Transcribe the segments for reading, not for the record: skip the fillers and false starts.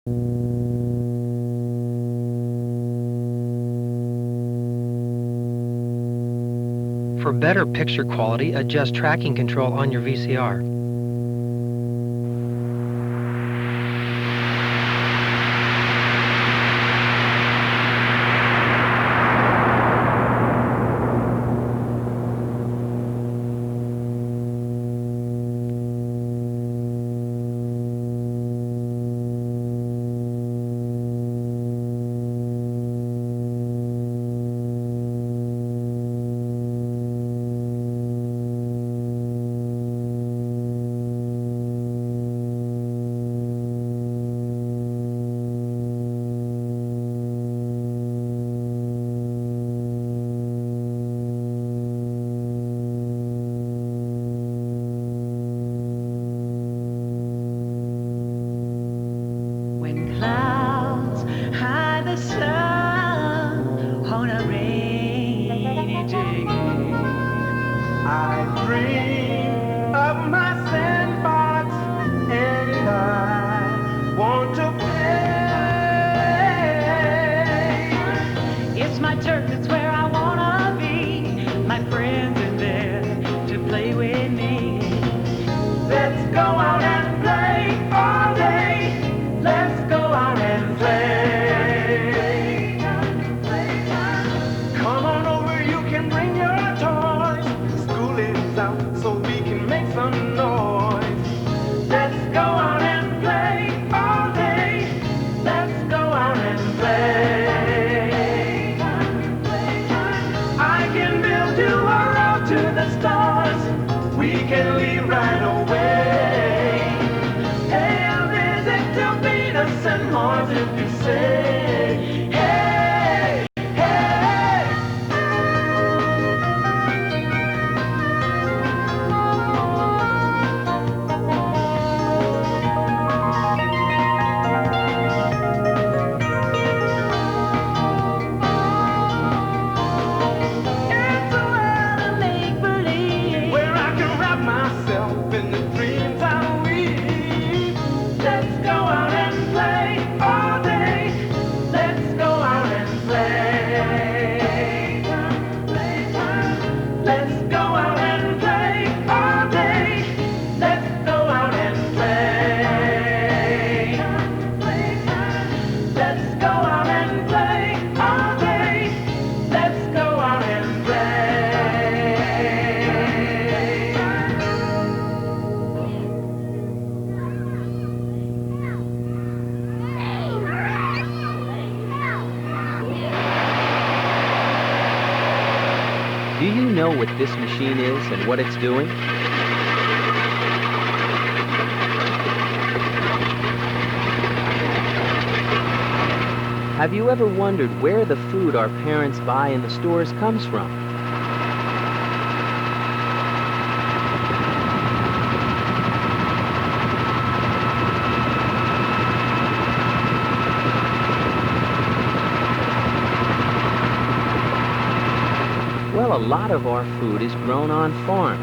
For better picture quality, adjust tracking control on your VCR. When clouds hide the sun on a rainy day, I dream of my sandbox and I want to play. it's my turf, it's where I wanna be. My friends are there to play with me. Let's go out and play all day. Let's go out and play. Come on over, you can bring your toys. School is out, so we can make some noise. Let's go out and play all day. Let's go out and play. I can build you a road to the stars. We can leave right away. Hey, a visit to Venus and Mars if you say, hey, hey. It's a world of make-believe. Where I can wrap myself in the dreams I weave. Let's go out and play all day. Let's go out and play. Let's go out and play all day. Let's go out and play. Let's go out and play all day. Let's go out and play. Do you know what this machine is and what it's doing? Have you ever wondered where the food our parents buy in the stores comes from? Well, a lot of our food is grown on farms,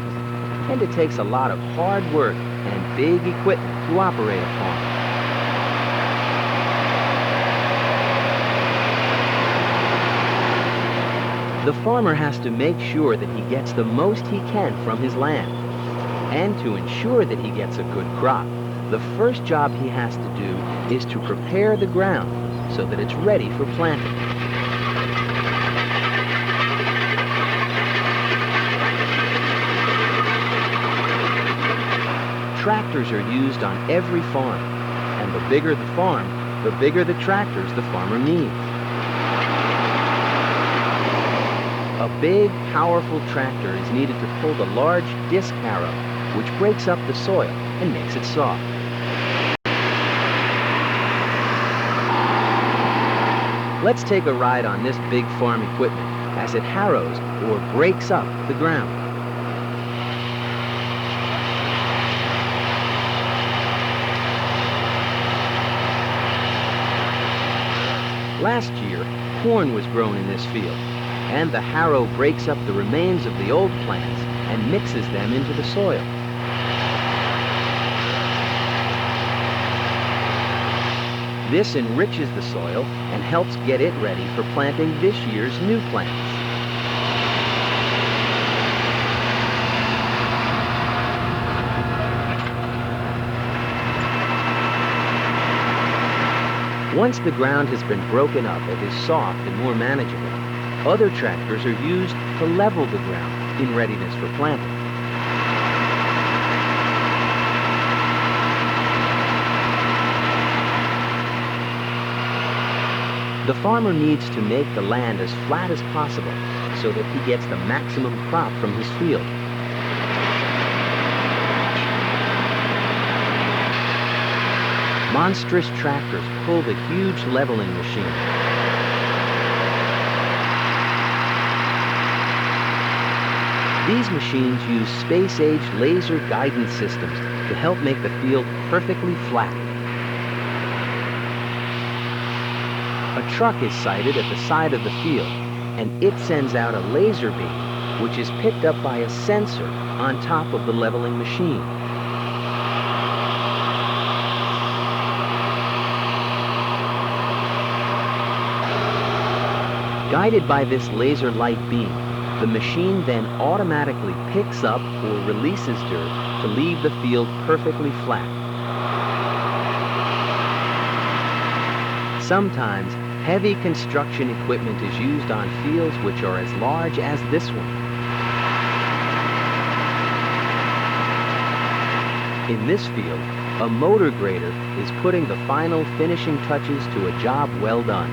and it takes a lot of hard work and big equipment to operate a farm. The farmer has to make sure that he gets the most he can from his land. And to ensure that he gets a good crop, the first job he has to do is to prepare the ground so that it's ready for planting. Tractors are used on every farm, and the bigger the farm, the bigger the tractors the farmer needs. A big, powerful tractor is needed to pull the large disc harrow, which breaks up the soil and makes it soft. Let's take a ride on this big farm equipment as it harrows or breaks up the ground. Last year, corn was grown in this field, and the harrow breaks up the remains of the old plants and mixes them into the soil. This enriches the soil and helps get it ready for planting this year's new plants. Once the ground has been broken up and is soft and more manageable, other tractors are used to level the ground in readiness for planting. The farmer needs to make the land as flat as possible so that he gets the maximum crop from his field. Monstrous tractors pull the huge leveling machine. These machines use space-age laser guidance systems to help make the field perfectly flat. A truck is sighted at the side of the field, and it sends out a laser beam, which is picked up by a sensor on top of the leveling machine. Guided by this laser light beam, the machine then automatically picks up or releases dirt to leave the field perfectly flat. Sometimes, heavy construction equipment is used on fields which are as large as this one. In this field, a motor grader is putting the final finishing touches to a job well done.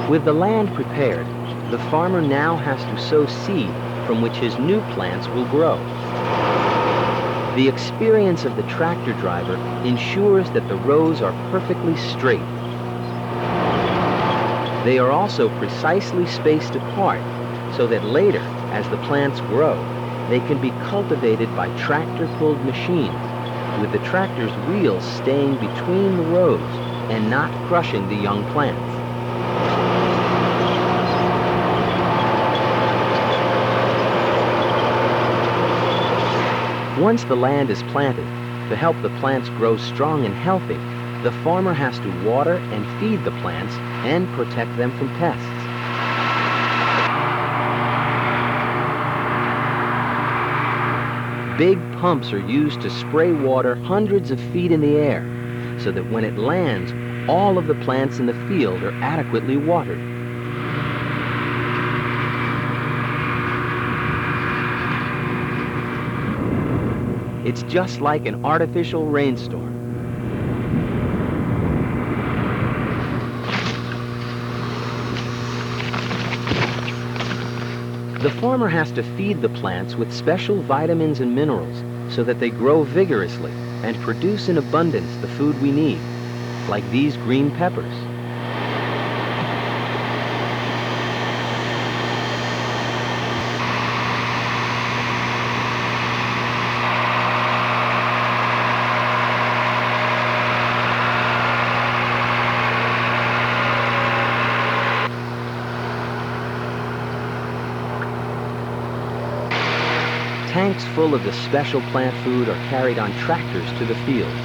With the land prepared, the farmer now has to sow seed from which his new plants will grow. The experience of the tractor driver ensures that the rows are perfectly straight. They are also precisely spaced apart so that later, as the plants grow, they can be cultivated by tractor-pulled machines, with the tractor's wheels staying between the rows and not crushing the young plants. Once the land is planted, to help the plants grow strong and healthy, the farmer has to water and feed the plants and protect them from pests. Big pumps are used to spray water hundreds of feet in the air, so that when it lands, all of the plants in the field are adequately watered. It's just like an artificial rainstorm. The farmer has to feed the plants with special vitamins and minerals so that they grow vigorously and produce in abundance the food we need, like these green peppers. Tanks full of the special plant food are carried on tractors to the fields.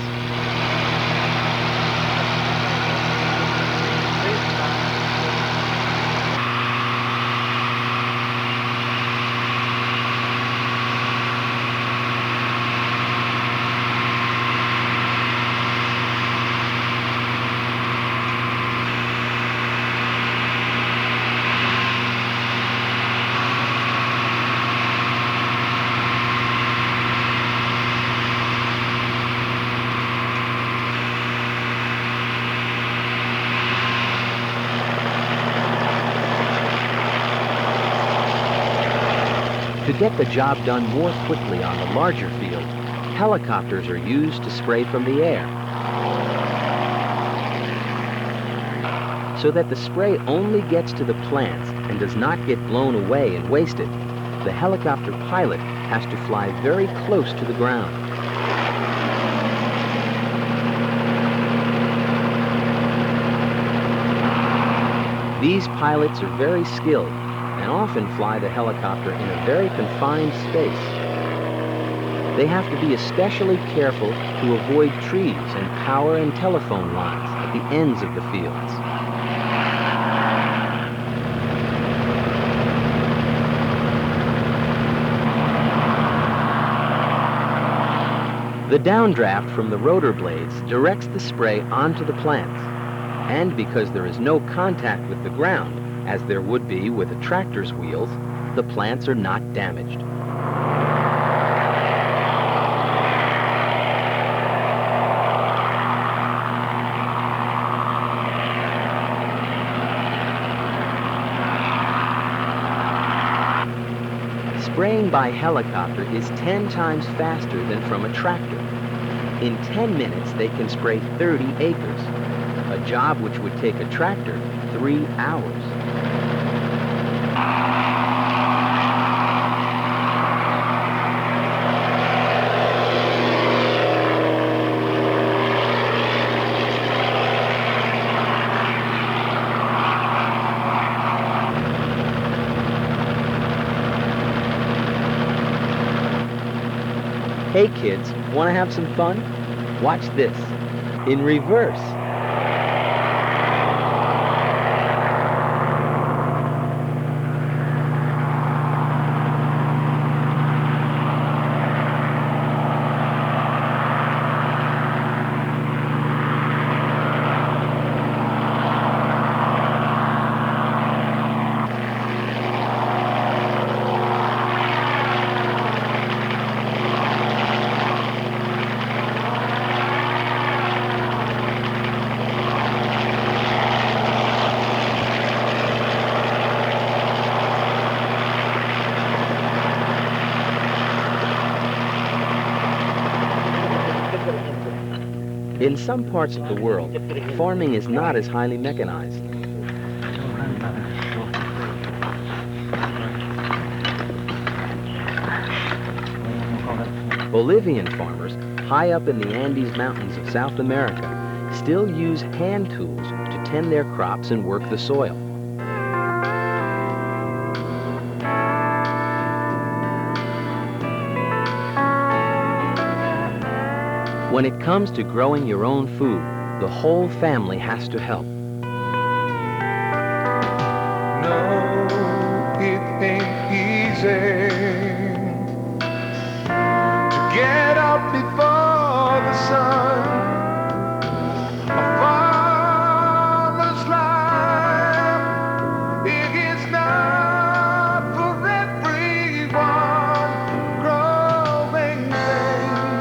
To get the job done more quickly on the larger field, helicopters are used to spray from the air, so that the spray only gets to the plants and does not get blown away and wasted. The helicopter pilot has to fly very close to the ground. These pilots are very skilled and often fly the helicopter in a very confined space. They have to be especially careful to avoid trees and power and telephone lines at the ends of the fields. The downdraft from the rotor blades directs the spray onto the plants. And because there is no contact with the ground, as there would be with a tractor's wheels, the plants are not damaged. Spraying by helicopter is 10 times faster than from a tractor. In 10 minutes, they can spray 30 acres, a job which would take a tractor 3 hours. Hey kids, want to have some fun? Watch this. In reverse. In some parts of the world, farming is not as highly mechanized. Bolivian farmers, high up in the Andes Mountains of South America, still use hand tools to tend their crops and work the soil. When it comes to growing your own food, the whole family has to help. No, it ain't easy to get up before the sun. A farmer's life, it is not for everyone. Growing things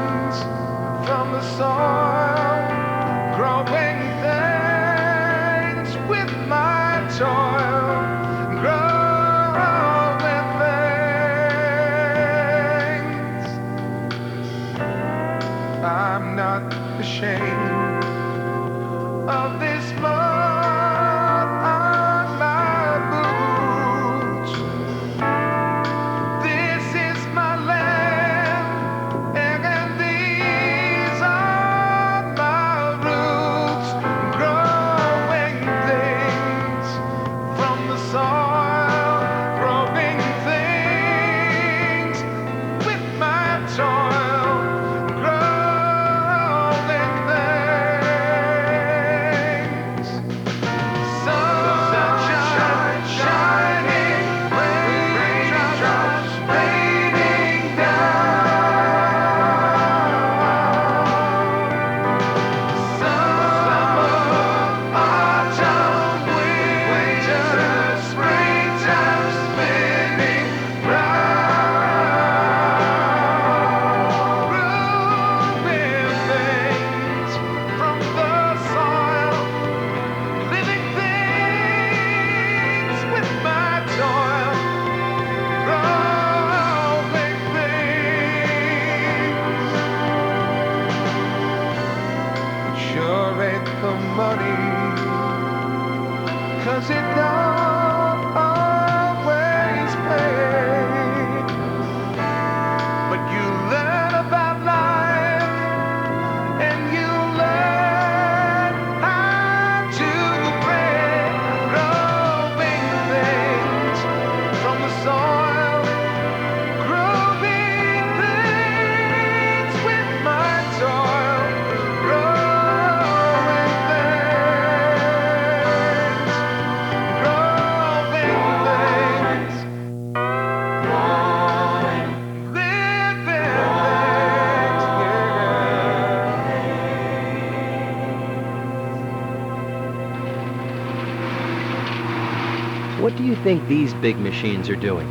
do you think these big machines are doing?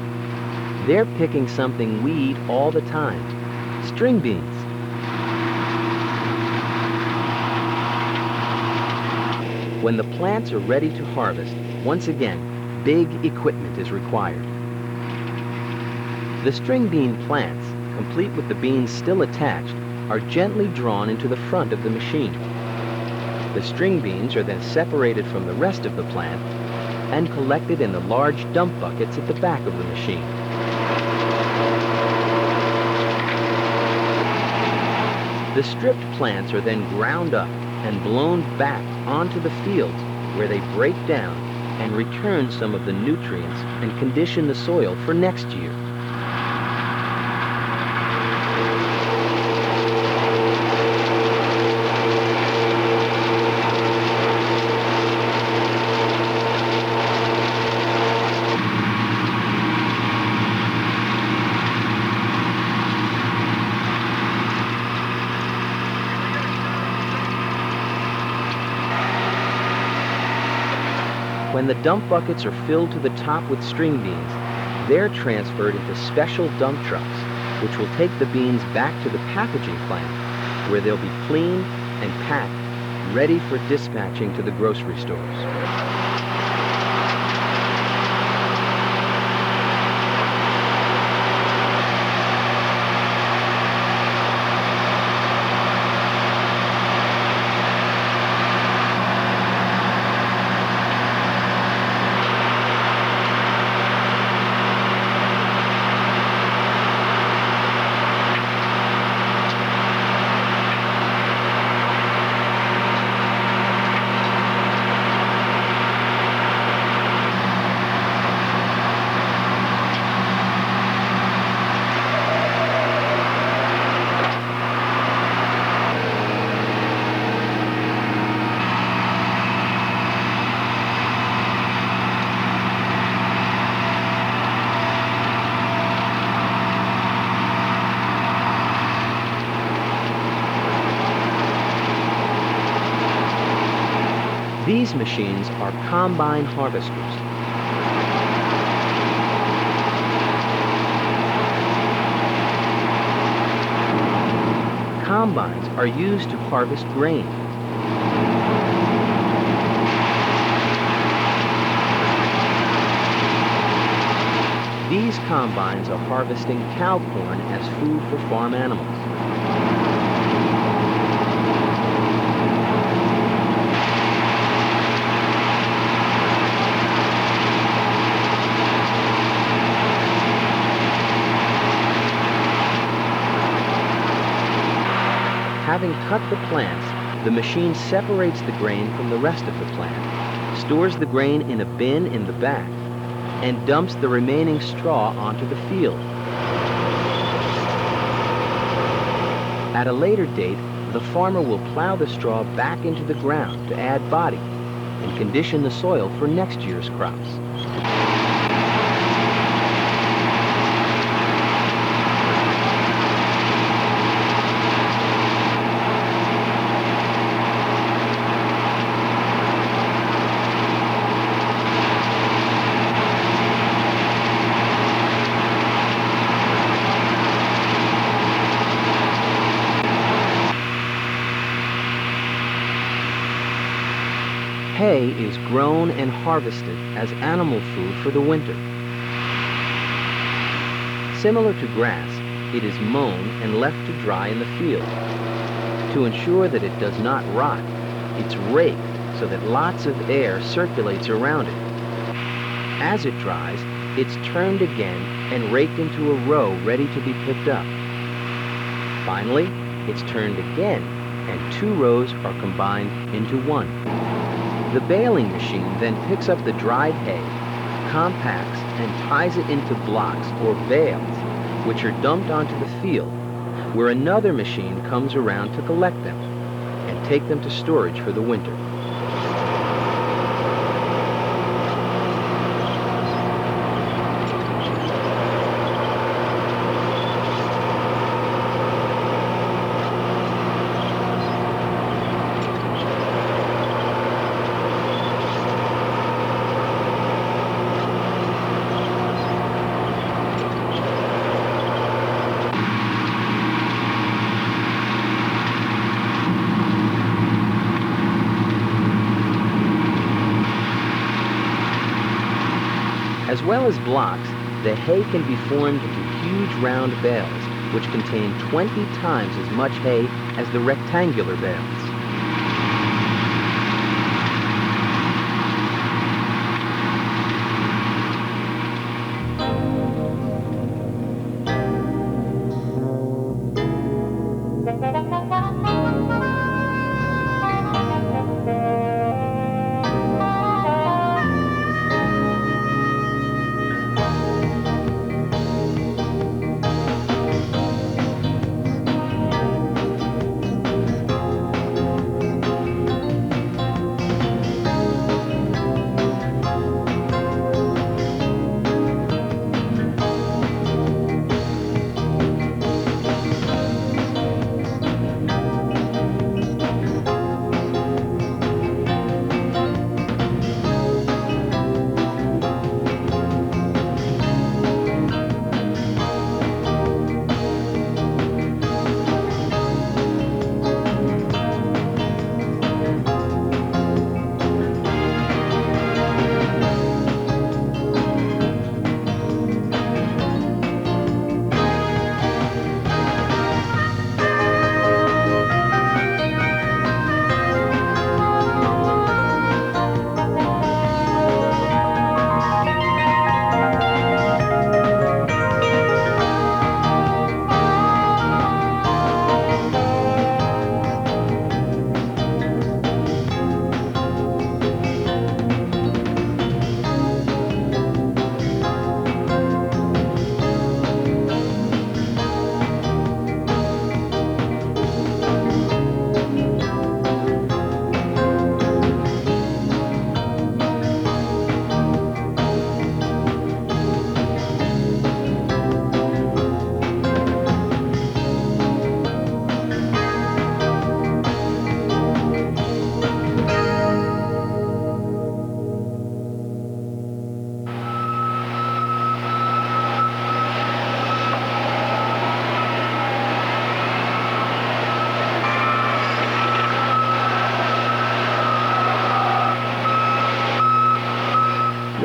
They're picking something we eat all the time, string beans. When the plants are ready to harvest, once again, big equipment is required. The string bean plants, complete with the beans still attached, are gently drawn into the front of the machine. The string beans are then separated from the rest of the plant and collected in the large dump buckets at the back of the machine. The stripped plants are then ground up and blown back onto the fields where they break down and return some of the nutrients and condition the soil for next year. When the dump buckets are filled to the top with string beans, they're transferred into special dump trucks, which will take the beans back to the packaging plant, where they'll be cleaned and packed, ready for dispatching to the grocery stores. These machines are combine harvesters. Combines are used to harvest grain. These combines are harvesting cow corn as food for farm animals. Having cut the plants, the machine separates the grain from the rest of the plant, stores the grain in a bin in the back, and dumps the remaining straw onto the field. At a later date, the farmer will plow the straw back into the ground to add body and condition the soil for next year's crops. Hay is grown and harvested as animal food for the winter. Similar to grass, it is mown and left to dry in the field. To ensure that it does not rot, it's raked so that lots of air circulates around it. As it dries, it's turned again and raked into a row ready to be picked up. Finally, it's turned again and two rows are combined into one. The baling machine then picks up the dried hay, compacts, and ties it into blocks or bales, which are dumped onto the field, where another machine comes around to collect them and take them to storage for the winter. well as blocks, the hay can be formed into huge round bales, which contain 20 times as much hay as the rectangular bales.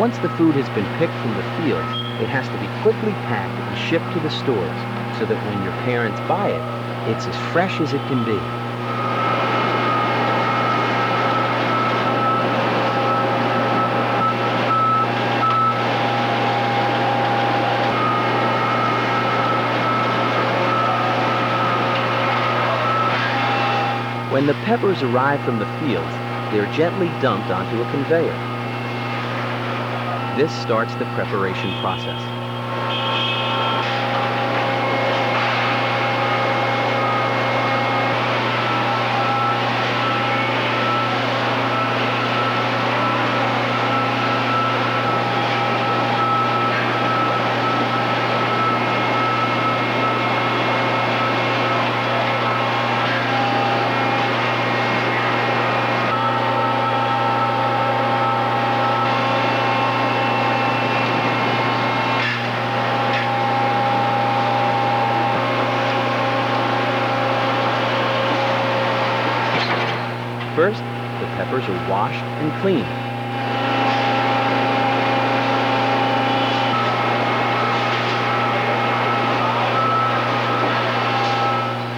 Once the food has been picked from the fields, it has to be quickly packed and shipped to the stores so that when your parents buy it, it's as fresh as it can be. When the peppers arrive from the fields, they're gently dumped onto a conveyor. This starts the preparation process. First, the peppers are washed and cleaned.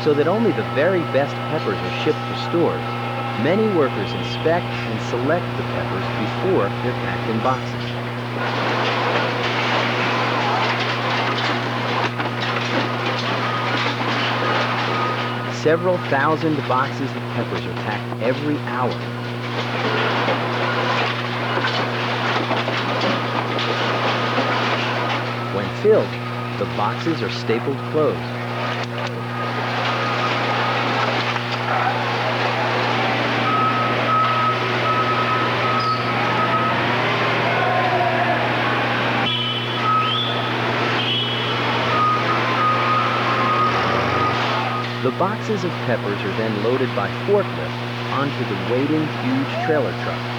So that only the very best peppers are shipped to stores, many workers inspect and select the peppers before they're packed in boxes. Several thousand boxes of peppers are packed every hour. When filled, the boxes are stapled closed. The boxes of peppers are then loaded by forklift onto the waiting huge trailer truck.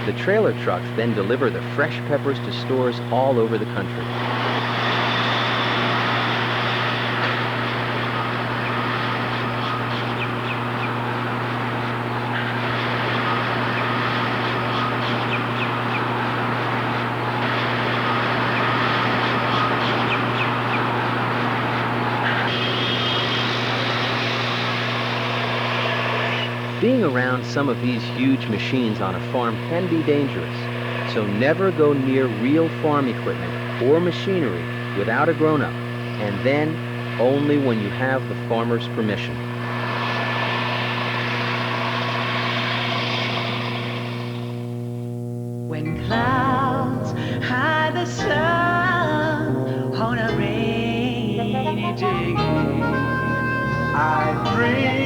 The trailer trucks then deliver the fresh peppers to stores all over the country. Being around some of these huge machines on a farm can be dangerous, so never go near real farm equipment or machinery without a grown-up, and then only when you have the farmer's permission. When clouds hide the sun on a rainy day, I dream